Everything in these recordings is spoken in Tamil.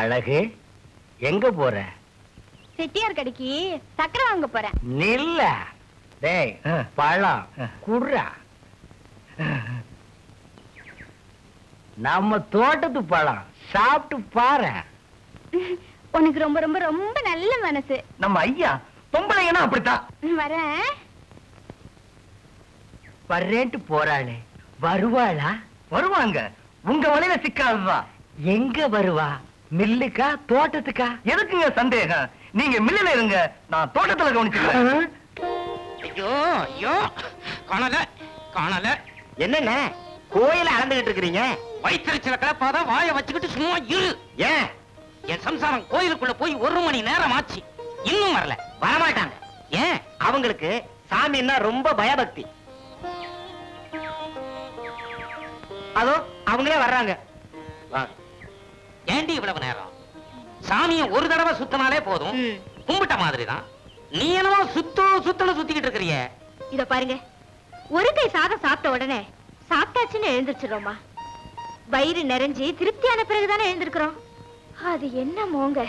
அழகு, எங்க போற? செட்டியார் கடைக்கு சக்கரை வாங்க போறேன். நில்ல. டேய், பழம் குடுறா. நம்ம தோட்டத்து பழம் சாப்பிட்டு பாரு. உனக்கு ரொம்ப ரொம்ப ரொம்ப நல்ல மனசு. நம்ம ஐயா பொம்பளைங்கன்னா அப்படித்தான். வரேன். வர்றேன்ட்டு போறாளே, வருவாளா? வருவாங்க. உங்க வலையில சிக்காதுதான். எங்க வருவா? மில்லுக்கா தோட்டத்துக்கா? எதுக்குங்க சந்தேகம்? நீங்க மில்லுல இருங்க, நான் தோட்டத்துல கவனிச்சுக்கிறேன். ஐயோ ஐயோ, காணல காணல. என்னென்ன கோயில அளந்துகிட்டு இருக்கிறீங்க? வயிற்றுச்சல கிளப்பாத வாய வச்சுக்கிட்டு சும்மா இரு. ஏன்? என் சம்சாரம் கோயிலுக்குள்ள போய் 1 மணி நேரம் ஆச்சு, இன்னும் வரல. வரமாட்டாங்க. ஏன்? அவங்களுக்கு சாமின்னா ரொம்ப பயபக்தி. அதோ அவங்களே வர்றாங்க. ஏண்டி இவ்வளவு நேரம்? சாமியை ஒரு தடவை சுத்தினாலே போதும், கும்பிட்ட மாதிரிதான். நீ என்னவோ சுத்தன்னு சுத்திக்கிட்டு இருக்கிறிய. இத பாருங்க, ஒரு கை சாதம் சாப்பிட்ட உடனே சாப்பிட்டாச்சுன்னு எழுந்திருச்சிரோமா. வயிறு நிறைஞ்சி திருப்தியான பிறகுதானே எழுந்திருக்கிறோம். அது என்ன மோங்க,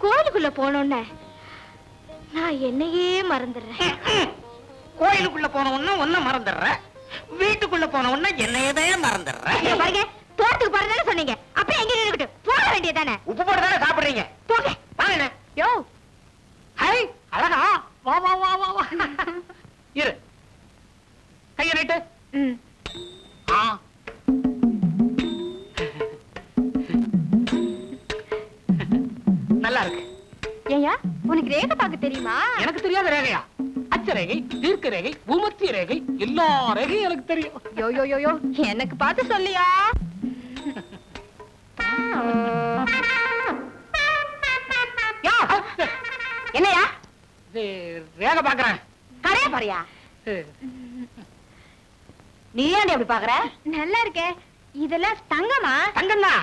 கோயிலுக்குள்ள போனோன்னு நான் என்னையே மறந்துடுறேன். கோயிலுக்குள்ள போன உடனே ஒன்ன மறந்துடுற, வீட்டுக்குள்ள போன உடனே என்னையதே மறந்துடுற. பாருங்க, தோட்டத்துக்கு போறதானே சொன்னீங்க, அப்ப எங்க நின்னுக்கிட்டு போக வேண்டியதானே? உப்பு போட்டு தானே சாப்பிடுறீங்க. போங்க. வாங்க. யோ, ஹை அழகா, வா வா வா வா வா. இரு, கைய நீட்டு. நல்லா இருக்கு. ஏயா, உனக்கு ரேகை பார்க்க தெரியுமா? எனக்கு தெரியாத ரேகையா? அச்ச ரேகை, தீர்க்க ரேகை, பூமத்திய ரேகை, எல்லா ரேகையும் எனக்கு தெரியும். யோ யோ யோ யோ, எனக்கு பார்த்து சொல்லியா. என்னையா ரேகை பாக்குறேன். கரையா பாரியா? நீ ஏன் அப்படி பாக்குற? நல்லா இருக்கே. இதெல்லாம் தங்கமா? தங்கம்னா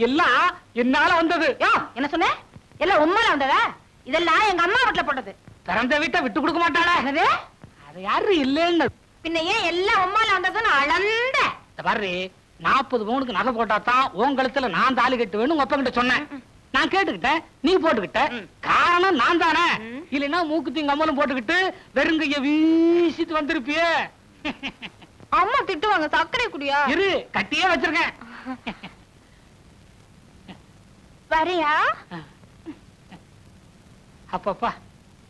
எல்லாம் என்னால வந்தது. யோ, என்ன சொன்ன? எல்லாம் உண்மையில வந்ததா? இதெல்லாம் எங்க அம்மா வீட்டுல போட்டது. திறந்த வீட்டை விட்டு கொடுக்க மாட்டாளா? என்னது? அது யாரு இல்லன்னு. பின்ன ஏன் எல்லாம் உண்மையில வந்ததுன்னு அளந்த? பாரு, 40 பவுனுக்கு நகை போட்டா தான் உன் கழுத்துல நான் தாலி கட்டுவேன்னு உங்க அப்பா கிட்ட சொன்னேன். நான் கேட்டுக்கிட்டேன், நீ போட்டுக்கிட்ட. காரணம் நான் தானே. இல்லைன்னா மூக்குத்தி கம்மலும் போட்டுக்கிட்டு வெறுங்கைய வீசிட்டு வந்திருப்பிய. அம்மா திட்டுவாங்க. சர்க்கரை குடியா? இரு, கட்டியே வச்சிருக்கேன். வரையா? அப்பப்பா,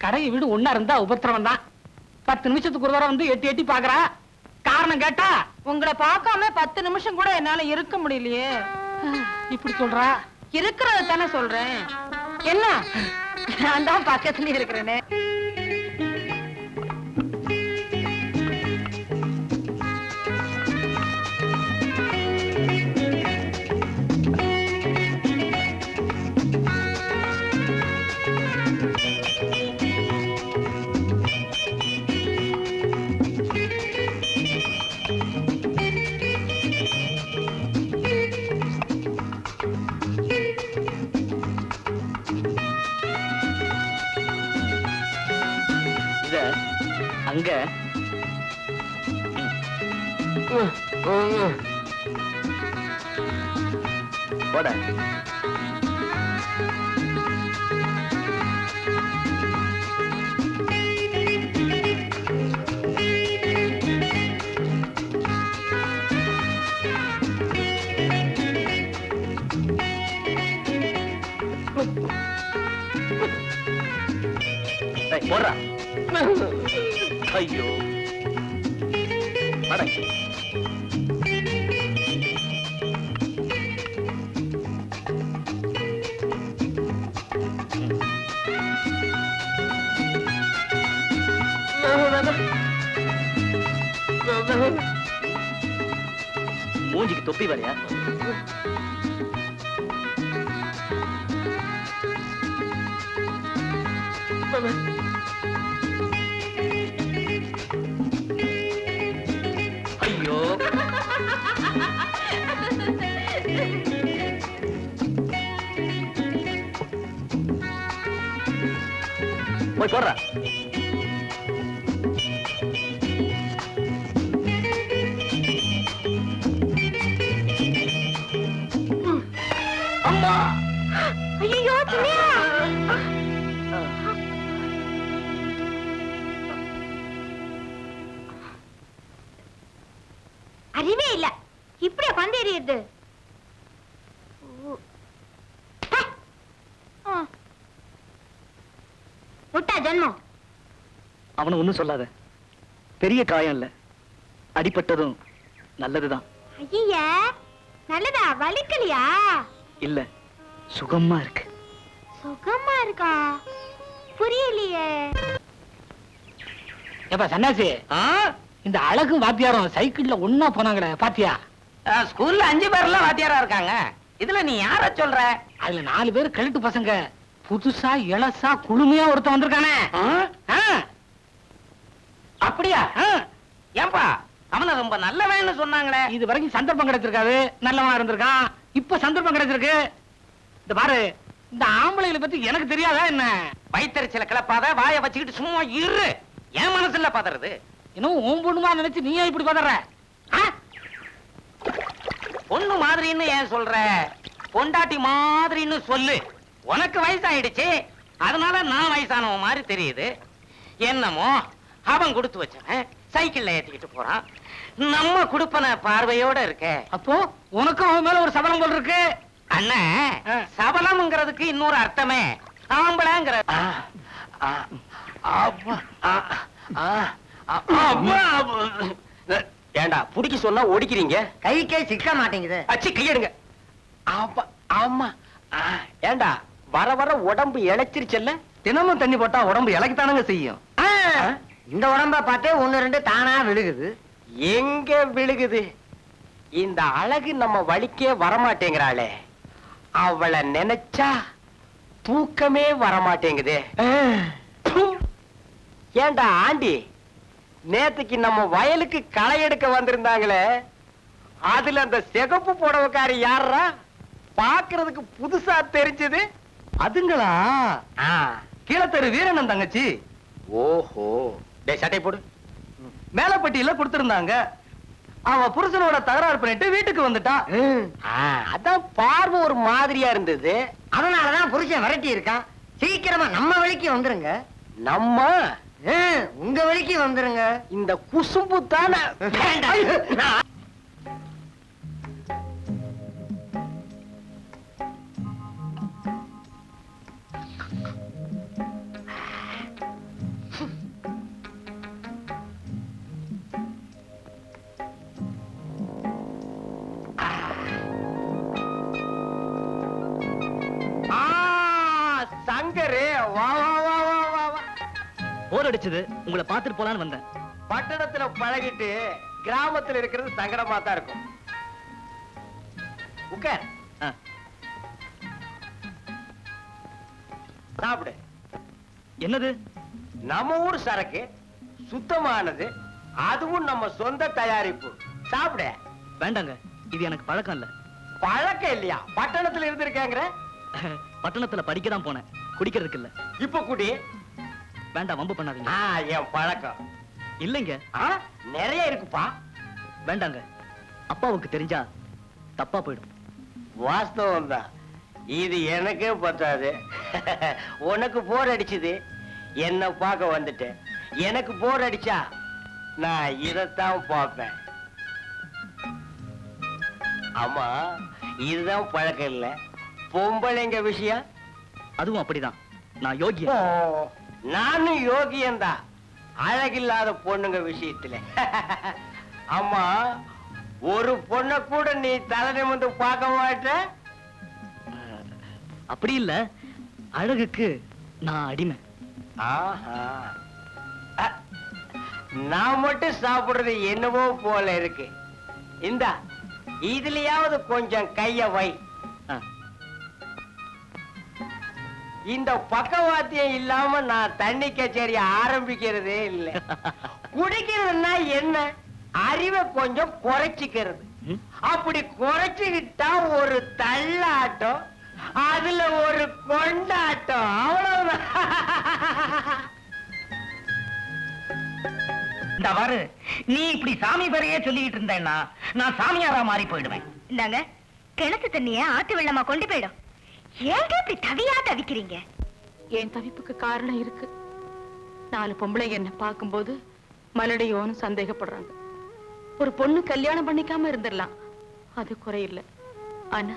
கடையை வீடு ஒன்னா இருந்தா உபத்திரவம் தான். 10 நிமிஷத்துக்கு ஒரு தடவை வந்து எட்டி எட்டி பாக்குறா. காரணம் கேட்டா, உங்களை பார்க்காம 10 நிமிஷம் கூட என்னால இருக்க முடியலையே. இப்படி சொல்றா. இருக்கிறத தானே சொல்றேன். என்ன, நான் தான் பக்கத்துல இருக்கிறேனே. அங்க போட. போடுறா. ஐயோ, போய் மூஞ்சிக்கு தொப்பி வரையா? ஐயோ, போய் போடுறா. அம்மா. ஐயோ சின்னையா, அறிவே இல்ல, இப்படியா பந்து எறியது? முட்டா ஜன்மம். அவனை ஒண்ணும் சொல்லாத. பெரிய காயம் இல்ல, அடிபட்டதும் நல்லதுதான். ஐயா, நல்லதா? வலிக்கலையா? இல்ல, சுகமா இருக்கு. சுகமா இருக்கா? புரியலையே. ஏப்பா சன்னாசி, இந்த அழகு வாத்தியாரம் சைக்கிள்ல ஒன்னா போனாங்களே பாத்தியா? ஸ்கூல்ல 5 பேர்லாம் வாத்தியாரா இருக்காங்க. இதுல நீ யார சொல்ற? அதுல 4 பேர் கழுட்டு பசங்க. புதுசா இளசா குளுமையா ஒருத்தன் வந்திருக்கானே. அப்படியா? ஏன்பா அவன ரொம்ப நல்லவன்னு சொன்னாங்களே. இது வரைக்கும் சந்தர்ப்பம் கிடைச்சிருக்காது, நல்லவனா இருந்திருக்கான். இப்ப சந்தர்ப்பம் கிடைச்சிருக்கு. இந்த பாரு, இந்த ஆம்பளைகளை பத்தி எனக்கு தெரியாதா என்ன? வயித்தறிச்சல கிளப்பாத, வாய வச்சுக்கிட்டு சும்மா இரு. என் மனசுல பதறது. இன்னும் உன் பொண்ணுமா நினைச்சு நீயே இப்படி பதற? பொண்ணு மாதிரின்னு ஏன் சொல்ற? பொண்டாட்டி மாதிரின்னு சொல்லு. உனக்கு வயசாயிடுச்சு, அதனால நான் வயசானவன் மாதிரி தெரியுது. என்னமோ அவன் கொடுத்து வச்சவன் சைக்கிள்ல ஏத்திக்கிட்டு போறான். நம்ம குடுப்பன பார்வையோட இருக்க. அப்போ உனக்கும் அவன் மேல ஒரு சபலம் போல் இருக்கு. அண்ணன், சபலம்ங்கிறதுக்கு இன்னொரு அர்த்தமே ஆம்பளங்கிற. ஏண்டா புடிக்க சொன்னா ஒடிக்கிறீங்க? கைக்கே சிக்க மாட்டேங்குது. அச்சி கையெடுங்க. ஆமா. ஏண்டா வர வர உடம்பு இழைச்சிருச்சல்ல? தினமும் தண்ணி போட்டா உடம்பு இலக்கித்தானுங்க செய்யும். இந்த உடம்ப பார்த்தே 1-2 தானா விழுகுது. எங்க விழுகுது? இந்த அழகு நம்ம வலிக்கே வரமாட்டேங்கிறாளே, அவளை நினைச்சா தூக்கமே வரமாட்டேங்குது. ஏண்டா ஆண்டி, நேத்துக்கு நம்ம வயலுக்கு களை எடுக்க வந்திருந்தாங்களே, அதுல அந்த சிகப்பு புடவைக்காரி யாரா? பாக்குறதுக்கு புதுசா தெரிஞ்சது. அதுங்களா? கீழத்தெரு வீரண்ணன் தங்கச்சி. ஓஹோ, டேய் சட்டை போடு. மேலப்பட்டியில கொடுத்திருந்தாங்க. அவ புருஷனோட தகராறு பண்ணிட்டு வீட்டுக்கு வந்துட்டான். அதான் பார்வை ஒரு மாதிரியா இருந்தது. அதனாலதான் புருஷன் விரட்டி இருக்கான். சீக்கிரமா நம்ம வழிக்கு வந்துருங்க. நம்ம உங்க வழிக்கு வந்துருங்க. இந்த குசும்பு தானே. சங்கரே, வா வா வா வா வா வா. போர் அடிச்சது, உங்களை பாத்துட்டு போலான்னு வந்தேன். பட்டணத்துல பழகிட்டு கிராமத்துல இருக்கிறது சங்கடமா தான் இருக்கும். உட்கார், சாப்பிடு. என்னது? நம்ம ஊர் சரக்கு, சுத்தமானது, அதுவும் நம்ம சொந்த தயாரிப்பு. சாப்பிடு. வேண்டாங்க, இது எனக்கு பழக்கம் இல்ல. பழக்கம் இல்லையா? பட்டணத்துல இருந்திருக்காங்க. பட்டணத்துல படிக்க தான் போனேன், குடிக்கிறதுக்கு இல்ல. இப்ப குடி. வேண்டாம், வம்பு பண்ணாதீங்க. என் பழக்கம் இல்லைங்க. நிறைய இருக்குப்பா. வேண்டாங்க, அப்பாவுக்கு தெரிஞ்சா தப்பா போயிடும். வாஸ்தவம் தான், இது எனக்கே பத்தாது. உனக்கு போர் அடிச்சது, என்ன பார்க்க வந்துட்டேன். எனக்கு போர் அடிச்சா நான் இதத்தான் பார்ப்பேன். ஆமா, இதுதான் பழக்கம் இல்ல. பொம்பளைங்க விஷயம் அதுவும் அப்படிதான். நான் யோகியா. நானும் யோகியந்தான், அழகில்லாத பொண்ணுங்க விஷயத்துல. ஆமா, ஒரு பொண்ண கூட நீ தலை நிமிர்ந்து பார்க்க மாட்ட. அப்படி இல்ல, அழகுக்கு நான் அடிமை. நான் மட்டும் சாப்பிடுறது என்னவோ போல இருக்கு. இந்தா, இதுலயாவது கொஞ்சம் கைய வை. இந்த பக்கவாத்தியம் இல்லாம நான் தண்ணி கச்சேரி ஆரம்பிக்கிறதே இல்லை. குடிக்கிறதுனா என்ன? அறிவை கொஞ்சம் குறைச்சிக்கிறது. அப்படி குறைச்சுக்கிட்டா ஒரு தள்ளாட்டம், அதுல ஒரு கொண்டாட்டம், அவ்வளவுதான். இந்த பாரு, நீ இப்படி சாமி பேரையே சொல்லிட்டு இருந்தேன்னா நான் சாமியாரா மாறி போயிடுவேன். இந்தாங்க கிணத்து தண்ணிய ஆத்து வெள்ளமா கொண்டு போயிடும். ஏங்க இப்படி தவியா தவிக்கிறீங்க? என் தவிப்புக்கு காரணம் இருக்கு. 4 பொம்பளை என்ன பார்க்கும்போது மலடையோன்னு சந்தேகப்படுறாங்க. ஒரு பொண்ணு கல்யாணம் பண்ணிக்காம இருந்துடலாம், அது குறையில்லை. ஆனா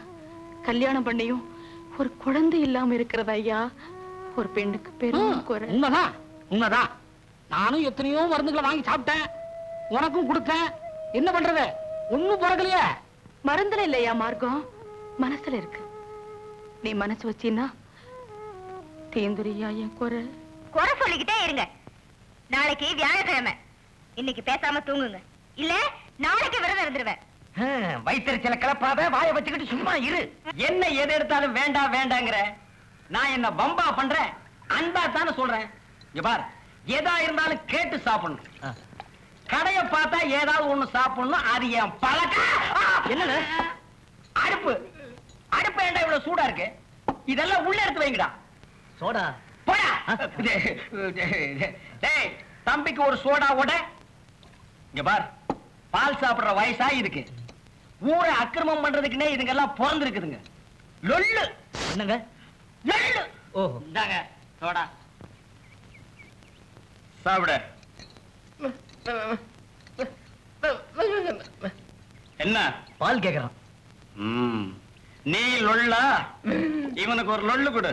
கல்யாணம் பண்ணியும் ஒரு குழந்தை இல்லாம இருக்கிறது ஐயா ஒரு பெண்ணுக்கு பெரும் குறை. உண்மைதான் உண்மைதான். நானும் எத்தனையோ மருந்துகளை வாங்கி சாப்பிட்டேன், உனக்கும் கொடுத்தேன். என்ன பண்றது, ஒண்ணும் பிறக்கலையே. மருந்துல இல்லையா மார்க்கம், மனசுல இருக்கு. நீ மனசு வச்சீன்னா தீந்துரியா என் குறை. குறை சொல்லிக்கிட்டே இருங்க. நாளைக்கு வியாழக்கிழமை, இன்னைக்கு பேசாம தூங்குங்க, இல்ல நாளைக்கு விரதம் இருந்துருவேன். வயிற்றுச்சல கிளப்பாத, வாயை வச்சுக்கிட்டு சும்மா இரு. என்ன எது எடுத்தாலும் வேண்டாம் வேண்டாங்கிற. நான் என்ன பம்பா பண்றேன்? அன்பா தானே சொல்றேன். இங்க பார், எதா இருந்தாலும் கேட்டு சாப்பிடணும். கடைய பார்த்தா ஏதாவது ஒண்ணு சாப்பிடணும், அது என் பழக்கம். என்ன அடுப்பு அடுப்பு ஏண்டா இவ்வளவு சூடா இருக்கு? இதெல்லாம் உள்ள எடுத்து வைங்கடா. சோடா போடா. டேய், தம்பிக்கு ஒரு சோடா ஓட. இங்க பார், பால் சாப்பிடுற வயசா இதுக்கு. ஊரை அக்கிரமம் பண்றதுக்குன்னே இதுங்கெல்லாம் பிறந்திருக்குதுங்க. லொல்லு என்னங்க லொல்லு. ஓ இந்தாங்க சோடா சாப்பிட. என்ன பால் கேக்குறான்? நீ லொல்லா, இவனுக்கு ஒரு லொல்லு கொடு.